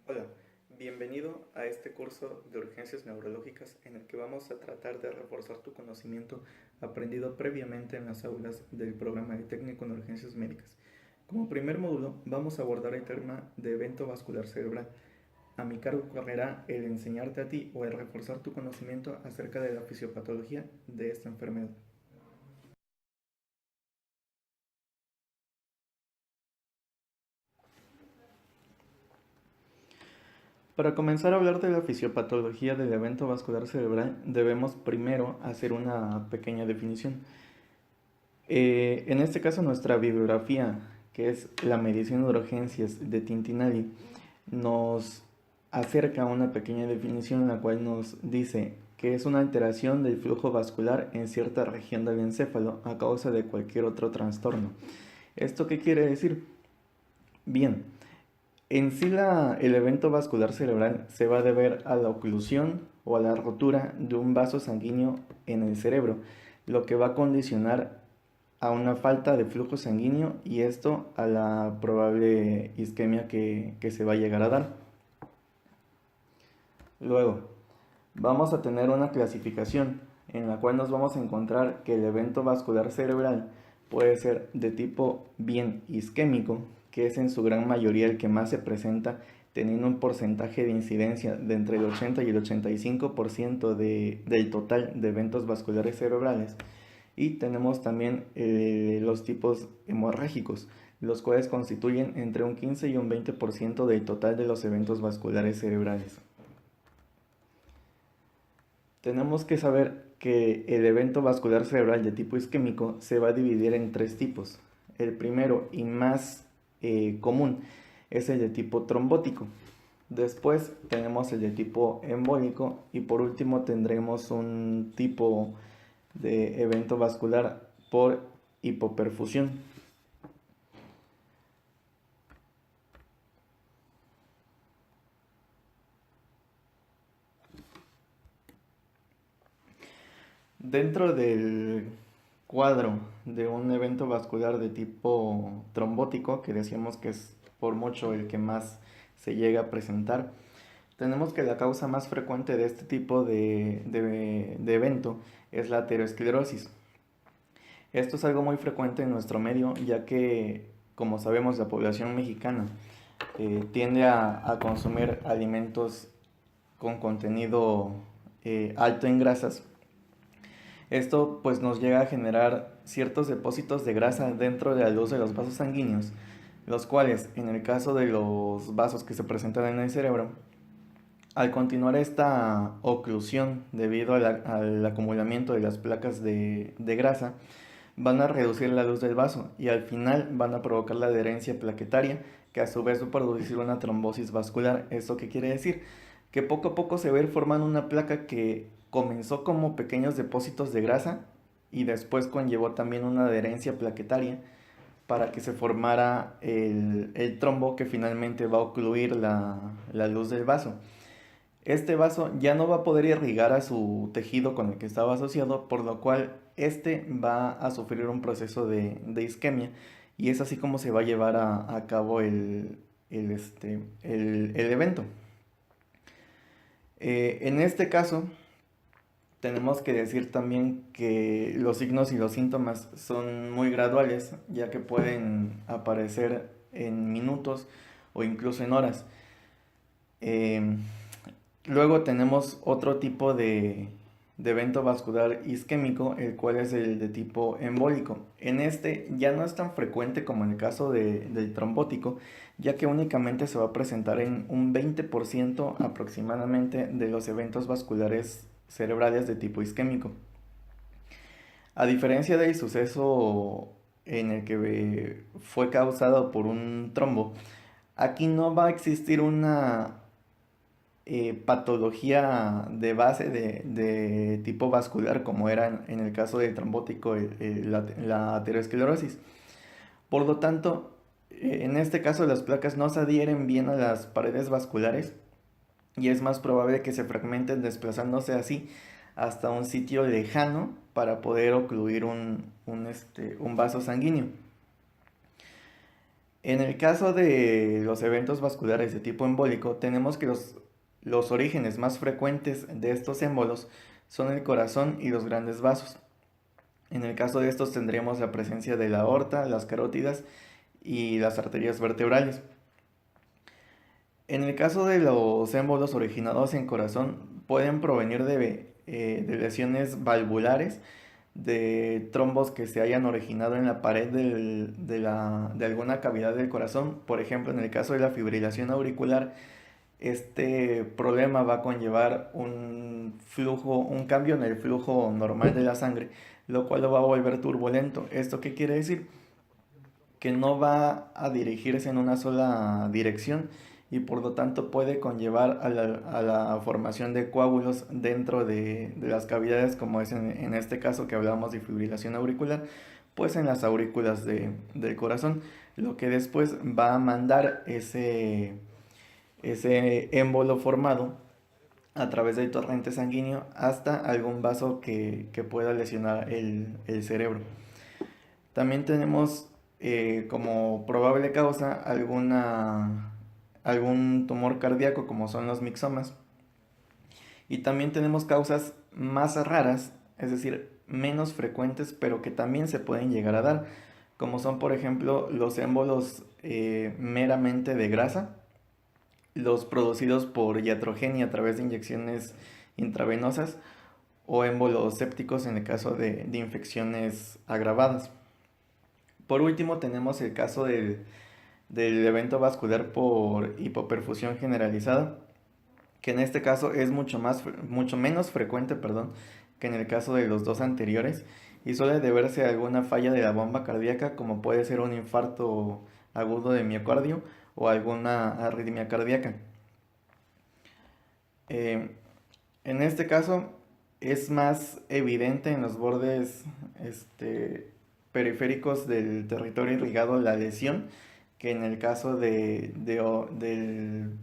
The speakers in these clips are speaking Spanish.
Hola, bienvenido a este curso de urgencias neurológicas en el que vamos a tratar de reforzar tu conocimiento aprendido previamente en las aulas del programa de técnico en urgencias médicas. Como primer módulo vamos a abordar el tema de evento vascular cerebral. A mi cargo correrá el enseñarte a ti o el reforzar tu conocimiento acerca de la fisiopatología de esta enfermedad. Para comenzar a hablar de la fisiopatología del evento vascular cerebral, debemos primero hacer una pequeña definición. En este caso, nuestra bibliografía, que es la medicina de urgencias de Tintinelli, nos acerca a una pequeña definición en la cual nos dice que es una alteración del flujo vascular en cierta región del encéfalo a causa de cualquier otro trastorno. ¿Esto qué quiere decir? Bien, en sí el evento vascular cerebral se va a deber a la oclusión o a la rotura de un vaso sanguíneo en el cerebro, lo que va a condicionar a una falta de flujo sanguíneo y esto a la probable isquemia que se va a llegar a dar. Luego, vamos a tener una clasificación en la cual nos vamos a encontrar que el evento vascular cerebral puede ser de tipo bien isquémico, que es en su gran mayoría el que más se presenta, teniendo un porcentaje de incidencia de entre el 80 y el 85% del total de eventos vasculares cerebrales. Y tenemos también los tipos hemorrágicos, los cuales constituyen entre un 15 y un 20% del total de los eventos vasculares cerebrales. Tenemos que saber que el evento vascular cerebral de tipo isquémico se va a dividir en tres tipos. El primero y más común es el de tipo trombótico. Después tenemos el de tipo embólico y por último tendremos un tipo de evento vascular por hipoperfusión. Dentro del cuadro de un evento vascular de tipo trombótico, que decíamos que es por mucho el que más se llega a presentar, tenemos que la causa más frecuente de este tipo de evento es la aterosclerosis. Esto es algo muy frecuente en nuestro medio, ya que, como sabemos, la población mexicana tiende a consumir alimentos con contenido alto en grasas. Esto pues nos llega a generar ciertos depósitos de grasa dentro de la luz de los vasos sanguíneos, los cuales en el caso de los vasos que se presentan en el cerebro, al continuar esta oclusión debido al acumulamiento de las placas de grasa, van a reducir la luz del vaso y al final van a provocar la adherencia plaquetaria, que a su vez va a producir una trombosis vascular. ¿Esto qué quiere decir? Que poco a poco se va a ir formando una placa que comenzó como pequeños depósitos de grasa y después conllevó también una adherencia plaquetaria para que se formara el trombo que finalmente va a ocluir la luz del vaso. Este vaso ya no va a poder irrigar a su tejido con el que estaba asociado, por lo cual este va a sufrir un proceso de isquemia y es así como se va a llevar a cabo el evento. En este caso, tenemos que decir también que los signos y los síntomas son muy graduales, ya que pueden aparecer en minutos o incluso en horas. Eh, Luego tenemos otro tipo de evento vascular isquémico, el cual es el de tipo embólico. En este ya no es tan frecuente como en el caso del trombótico, ya que únicamente se va a presentar en un 20% aproximadamente de los eventos vasculares cerebrales de tipo isquémico. A diferencia del suceso en el que fue causado por un trombo, aquí no va a existir una patología de base de tipo vascular como era en el caso del trombótico la aterosclerosis. Por lo tanto, en este caso las placas no se adhieren bien a las paredes vasculares y es más probable que se fragmenten desplazándose así hasta un sitio lejano para poder ocluir un vaso sanguíneo. En el caso de los eventos vasculares de tipo embólico, tenemos que los orígenes más frecuentes de estos émbolos son el corazón y los grandes vasos. En el caso de estos tendríamos la presencia de la aorta, las carótidas y las arterias vertebrales. En el caso de los émbolos originados en corazón, pueden provenir de lesiones valvulares, de trombos que se hayan originado en la pared de alguna cavidad del corazón. Por ejemplo, en el caso de la fibrilación auricular, este problema va a conllevar un cambio en el flujo normal de la sangre, lo cual lo va a volver turbulento. ¿Esto qué quiere decir? Que no va a dirigirse en una sola dirección y por lo tanto puede conllevar a la formación de coágulos dentro de las cavidades, como es en este caso que hablamos de fibrilación auricular, pues en las aurículas del corazón, lo que después va a mandar ese émbolo formado a través del torrente sanguíneo hasta algún vaso que pueda lesionar el cerebro. También tenemos como probable causa algún tumor cardíaco como son los mixomas. Y también tenemos causas más raras, es decir, menos frecuentes, pero que también se pueden llegar a dar, como son por ejemplo los émbolos meramente de grasa, los producidos por iatrogenia a través de inyecciones intravenosas o émbolos sépticos en el caso de infecciones agravadas. Por último, tenemos el caso del evento vascular por hipoperfusión generalizada, que en este caso es mucho menos frecuente, perdón, que en el caso de los dos anteriores y suele deberse a alguna falla de la bomba cardíaca, como puede ser un infarto agudo de miocardio o alguna arritmia cardíaca. Eh, en este caso es más evidente en los bordes periféricos del territorio irrigado la lesión que en el caso del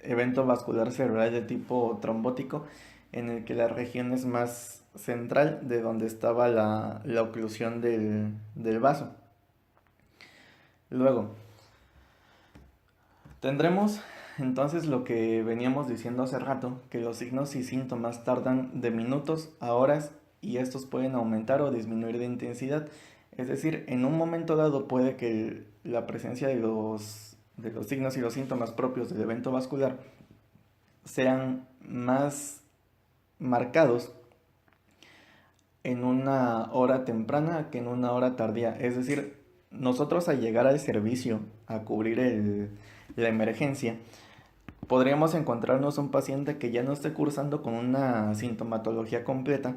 evento vascular cerebral de tipo trombótico, en el que la región es más central de donde estaba la oclusión del vaso. Luego, tendremos entonces lo que veníamos diciendo hace rato, que los signos y síntomas tardan de minutos a horas y estos pueden aumentar o disminuir de intensidad. Es decir, en un momento dado puede que la presencia de los signos y los síntomas propios del evento vascular sean más marcados en una hora temprana que en una hora tardía. Es decir, nosotros al llegar al servicio a cubrir la emergencia, podríamos encontrarnos un paciente que ya no esté cursando con una sintomatología completa,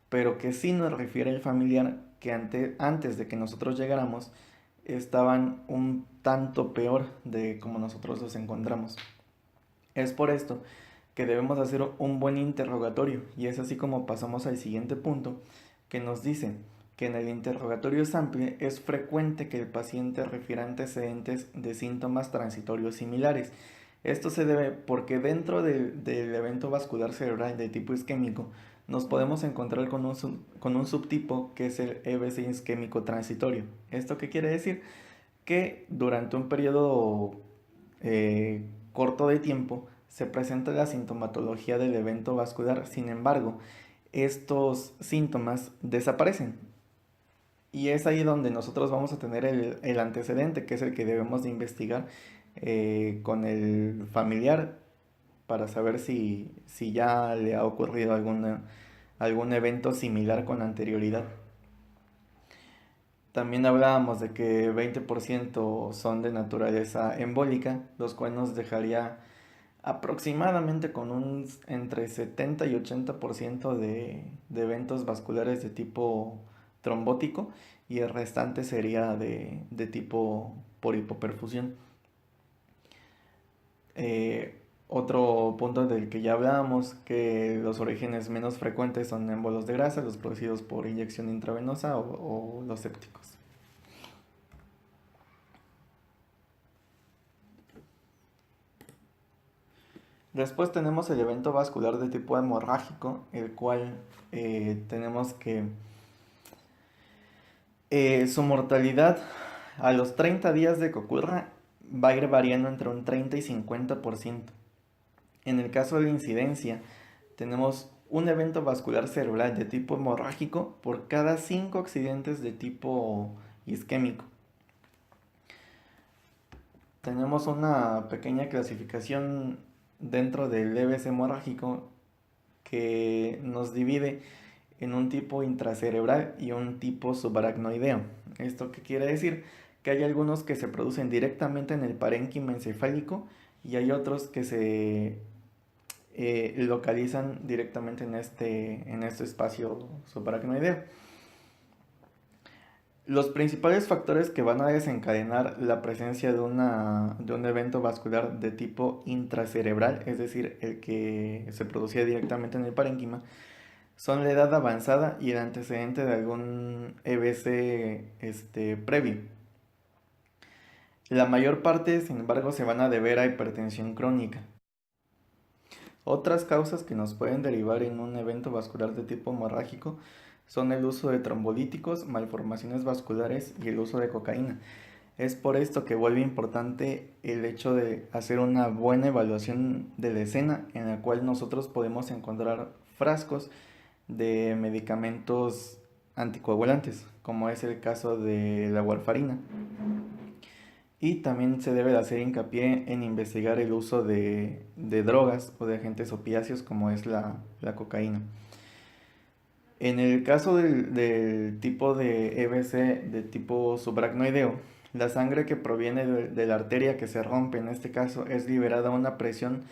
pero que sí nos refiere el familiar que antes de que nosotros llegáramos estaban un tanto peor de como nosotros los encontramos. Es por esto que debemos hacer un buen interrogatorio y es así como pasamos al siguiente punto que nos dice que en el interrogatorio sample es frecuente que el paciente refiera antecedentes de síntomas transitorios similares. Esto se debe porque dentro del evento vascular cerebral de tipo isquémico nos podemos encontrar con un subtipo que es el EBC isquémico transitorio. ¿Esto qué quiere decir? Que durante un periodo corto de tiempo se presenta la sintomatología del evento vascular, sin embargo, estos síntomas desaparecen. Y es ahí donde nosotros vamos a tener el antecedente, que es el que debemos de investigar con el familiar para saber si ya le ha ocurrido algún evento similar con anterioridad. También hablábamos de que 20% son de naturaleza embólica, los cuales nos dejaría aproximadamente con entre 70 y 80% de eventos vasculares de tipo trombótico y el restante sería de tipo por hipoperfusión. Otro punto del que ya hablábamos, que los orígenes menos frecuentes son émbolos de grasa, los producidos por inyección intravenosa o los sépticos. Después tenemos el evento vascular de tipo hemorrágico, el cual tenemos que su mortalidad A los 30 días de que ocurra, va a ir variando entre un 30 y 50%. En el caso de la incidencia, tenemos un evento vascular cerebral de tipo hemorrágico por cada 5 accidentes de tipo isquémico. Tenemos una pequeña clasificación dentro del EBS hemorrágico que nos divide en un tipo intracerebral y un tipo subaracnoideo. ¿Esto qué quiere decir? Que hay algunos que se producen directamente en el parénquima encefálico y hay otros que se localizan directamente en este espacio subaracnoideo. Los principales factores que van a desencadenar la presencia de un evento vascular de tipo intracerebral, es decir, el que se producía directamente en el parénquima, son la edad avanzada y el antecedente de algún EBC previo. La mayor parte, sin embargo, se van a deber a hipertensión crónica. Otras causas que nos pueden derivar en un evento vascular de tipo hemorrágico son el uso de trombolíticos, malformaciones vasculares y el uso de cocaína. Es por esto que vuelve importante el hecho de hacer una buena evaluación de la escena en la cual nosotros podemos encontrar frascos de medicamentos anticoagulantes, como es el caso de la warfarina. Y también se debe de hacer hincapié en investigar el uso de drogas o de agentes opiáceos como es la cocaína. En el caso del tipo de EBC de tipo subaracnoideo, la sangre que proviene de la arteria que se rompe en este caso es liberada a una presión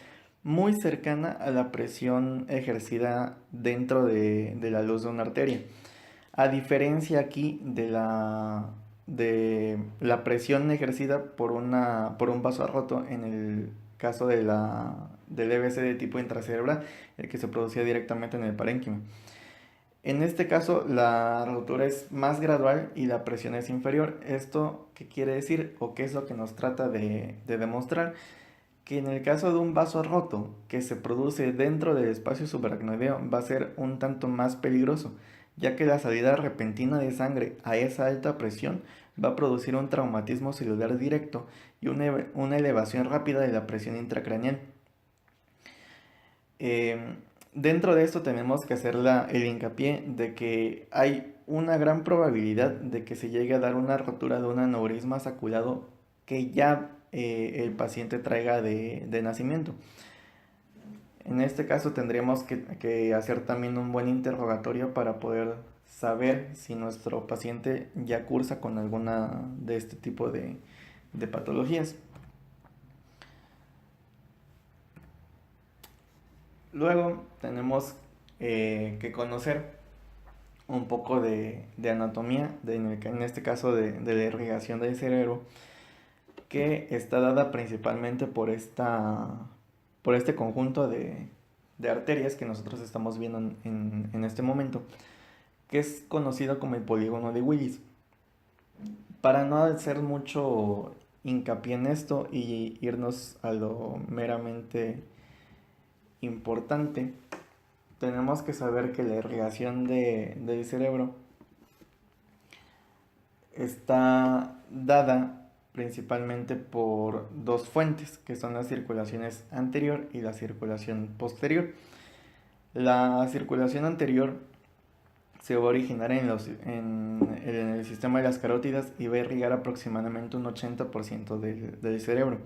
muy cercana a la presión ejercida dentro de la luz de una arteria. A diferencia aquí de la presión ejercida por un vaso roto en el caso del EBC de tipo intracerebral, el que se producía directamente en el parénquima. En este caso, la rotura es más gradual y la presión es inferior. ¿Esto qué quiere decir o qué es lo que nos trata de demostrar? Que en el caso de un vaso roto que se produce dentro del espacio subaracnoideo va a ser un tanto más peligroso, ya que la salida repentina de sangre a esa alta presión va a producir un traumatismo celular directo y una elevación rápida de la presión intracraneal. Eh, Dentro de esto tenemos que hacer el hincapié de que hay una gran probabilidad de que se llegue a dar una rotura de un aneurisma saculado que ya el paciente traiga de nacimiento. En este caso tendríamos que hacer también un buen interrogatorio para poder saber si nuestro paciente ya cursa con alguna de este tipo de patologías. Luego tenemos que conocer un poco de anatomía, en este caso de la irrigación del cerebro, que está dada principalmente por este conjunto de arterias que nosotros estamos viendo en este momento, que es conocido como el polígono de Willis. Para no hacer mucho hincapié en esto y irnos a lo meramente importante, tenemos que saber que la irrigación del cerebro está dada principalmente por dos fuentes, que son las circulaciones anterior y la circulación posterior. La circulación anterior se va a originar en el sistema de las carótidas y va a irrigar aproximadamente un 80% del cerebro.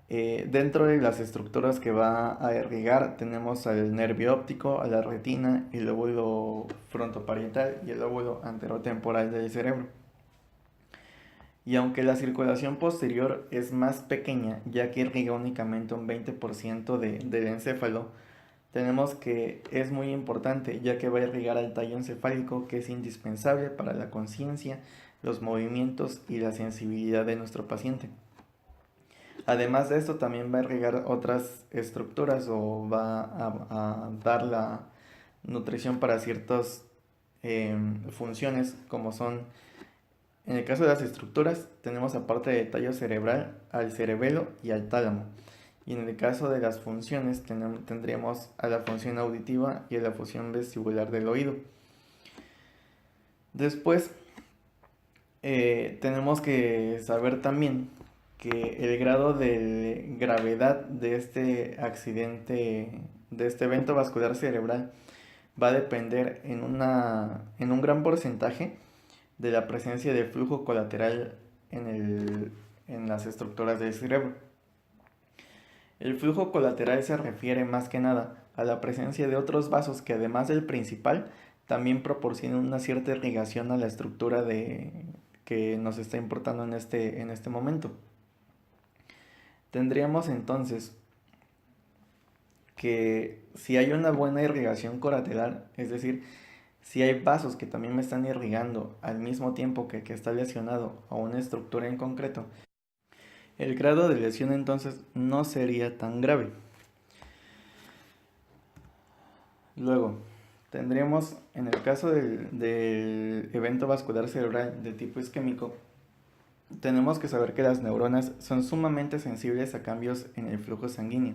Dentro de las estructuras que va a irrigar tenemos al nervio óptico, a la retina, el lóbulo frontoparietal y el lóbulo anterotemporal del cerebro. Y aunque la circulación posterior es más pequeña, ya que irriga únicamente un 20% del encéfalo, tenemos que es muy importante, ya que va a irrigar al tallo encefálico, que es indispensable para la conciencia, los movimientos y la sensibilidad de nuestro paciente. Además de esto, también va a irrigar otras estructuras o va a dar la nutrición para ciertas funciones, como son, en el caso de las estructuras, tenemos aparte del tallo cerebral al cerebelo y al tálamo. Y en el caso de las funciones, tendríamos a la función auditiva y a la función vestibular del oído. Después, tenemos que saber también que el grado de gravedad de este accidente, de este evento vascular cerebral, va a depender en un gran porcentaje de la presencia de flujo colateral en las estructuras del cerebro. El flujo colateral se refiere más que nada a la presencia de otros vasos que, además del principal, también proporcionan una cierta irrigación a la estructura que nos está importando en este momento. Tendríamos entonces que si hay una buena irrigación colateral, es decir, si hay vasos que también me están irrigando al mismo tiempo que está lesionado a una estructura en concreto, el grado de lesión entonces no sería tan grave. Luego, tendríamos en el caso del evento vascular cerebral de tipo isquémico, tenemos que saber que las neuronas son sumamente sensibles a cambios en el flujo sanguíneo.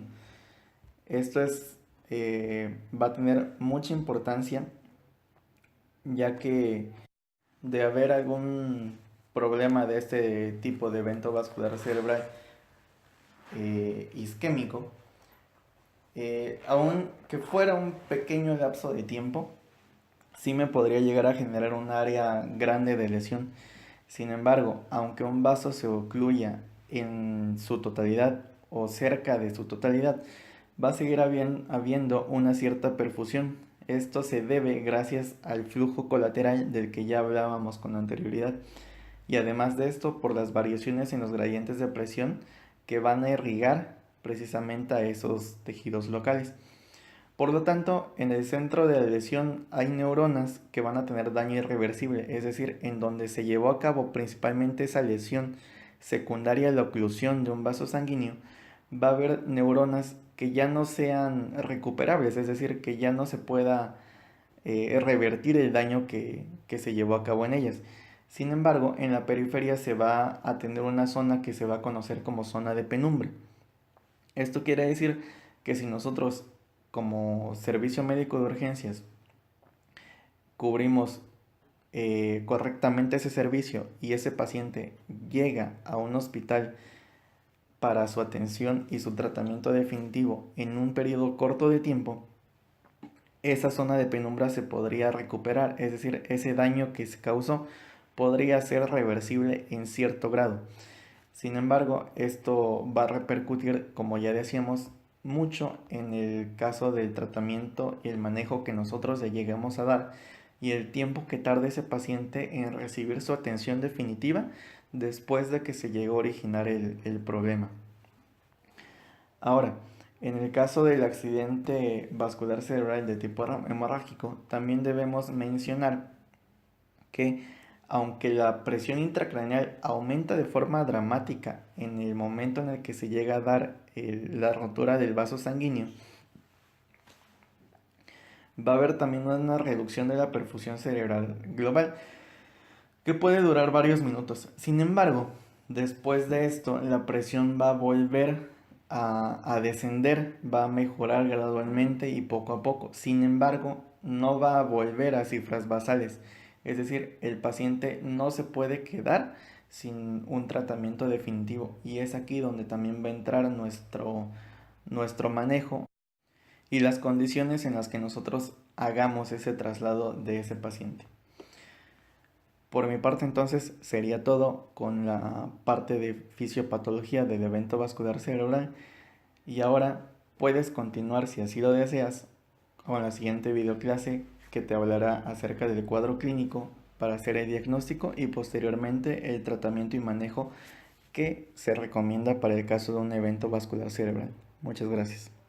Esto va a tener mucha importancia, ya que de haber algún problema de este tipo de evento vascular cerebral isquémico, aun que fuera un pequeño lapso de tiempo, sí me podría llegar a generar un área grande de lesión. Sin embargo, aunque un vaso se ocluya en su totalidad o cerca de su totalidad, va a seguir habiendo una cierta perfusión. Esto se debe gracias al flujo colateral del que ya hablábamos con anterioridad, y además de esto por las variaciones en los gradientes de presión que van a irrigar precisamente a esos tejidos locales. Por lo tanto, en el centro de la lesión hay neuronas que van a tener daño irreversible, es decir, en donde se llevó a cabo principalmente esa lesión secundaria a la oclusión de un vaso sanguíneo, va a haber neuronas que ya no sean recuperables, es decir, que ya no se pueda revertir el daño que se llevó a cabo en ellas. Sin embargo, en la periferia se va a tener una zona que se va a conocer como zona de penumbra. Esto quiere decir que si nosotros como servicio médico de urgencias cubrimos correctamente ese servicio y ese paciente llega a un hospital para su atención y su tratamiento definitivo en un periodo corto de tiempo, esa zona de penumbra se podría recuperar, es decir, ese daño que se causó podría ser reversible en cierto grado. Sin embargo, esto va a repercutir, como ya decíamos, mucho en el caso del tratamiento y el manejo que nosotros le lleguemos a dar y el tiempo que tarde ese paciente en recibir su atención definitiva después de que se llegó a originar el problema. Ahora, en el caso del accidente vascular cerebral de tipo hemorrágico, también debemos mencionar que aunque la presión intracraneal aumenta de forma dramática en el momento en el que se llega a dar la rotura del vaso sanguíneo, va a haber también una reducción de la perfusión cerebral global que puede durar varios minutos. Sin embargo, después de esto, la presión va a volver a descender, va a mejorar gradualmente y poco a poco. Sin embargo, no va a volver a cifras basales. Es decir, el paciente no se puede quedar sin un tratamiento definitivo. Y es aquí donde también va a entrar nuestro manejo y las condiciones en las que nosotros hagamos ese traslado de ese paciente. Por mi parte entonces sería todo con la parte de fisiopatología del evento vascular cerebral, y ahora puedes continuar, si así lo deseas, con la siguiente videoclase que te hablará acerca del cuadro clínico para hacer el diagnóstico y posteriormente el tratamiento y manejo que se recomienda para el caso de un evento vascular cerebral. Muchas gracias.